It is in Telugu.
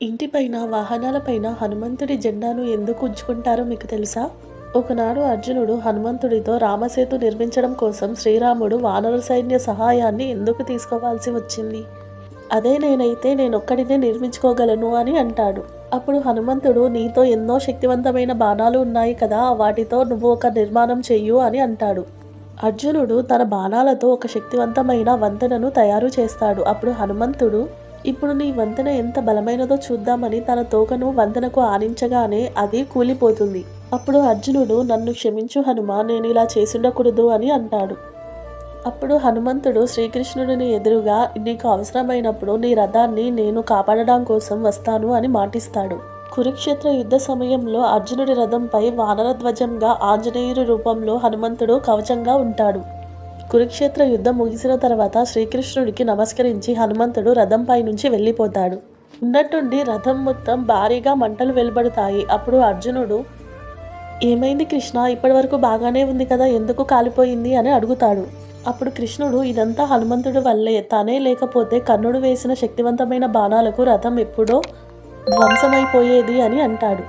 ఇంటిపైన, వాహనాలపైన హనుమంతుడి జెండాను ఎందుకు ఉంచుకుంటారో మీకు తెలుసా? ఒకనాడు అర్జునుడు హనుమంతుడితో రామసేతు నిర్మించడం కోసం శ్రీరాముడు వానర సైన్య సహాయాన్ని ఎందుకు తీసుకోవాల్సి వచ్చింది? అదే నేనైతే నేనొక్కడినే నిర్మించుకోగలను అని అంటాడు. అప్పుడు హనుమంతుడు, నీతో ఎన్నో శక్తివంతమైన బాణాలు ఉన్నాయి కదా, వాటితో నువ్వు ఒక నిర్మాణం చెయ్యు అని అంటాడు. అర్జునుడు తన బాణాలతో ఒక శక్తివంతమైన వంతెనను తయారు చేస్తాడు. అప్పుడు హనుమంతుడు, ఇప్పుడు నీ వంతెన ఎంత బలమైనదో చూద్దామని తన తోకను వంతెనకు ఆనించగానే అది కూలిపోతుంది. అప్పుడు అర్జునుడు, నన్ను క్షమించు హనుమా, నేను ఇలా చేసుండకూడదు అని అంటాడు. అప్పుడు హనుమంతుడు శ్రీకృష్ణుడిని ఎదురుగా, నీకు అవసరమైనప్పుడు నీ రథాన్ని నేను కాపాడడం కోసం వస్తాను అని మాటిస్తాడు. కురుక్షేత్ర యుద్ధ సమయంలో అర్జునుడి రథంపై వానర ధ్వజంగా ఆంజనేయుడి రూపంలో హనుమంతుడు కవచంగా ఉంటాడు. కురుక్షేత్ర యుద్ధం ముగిసిన తర్వాత శ్రీకృష్ణుడికి నమస్కరించి హనుమంతుడు రథంపై నుంచి వెళ్ళిపోతాడు. ఉన్నట్టుండి రథం మొత్తం భారీగా మంటలు వెలువడతాయి. అప్పుడు అర్జునుడు, ఏమైంది కృష్ణ, ఇప్పటివరకు బాగానే ఉంది కదా, ఎందుకు కాలిపోయింది అని అడుగుతాడు. అప్పుడు కృష్ణుడు, ఇదంతా హనుమంతుడి వల్లే, తనే లేకపోతే కర్ణుడు వేసిన శక్తివంతమైన బాణాలకు రథం ఎప్పుడో ధ్వంసమైపోయేది అని అంటాడు.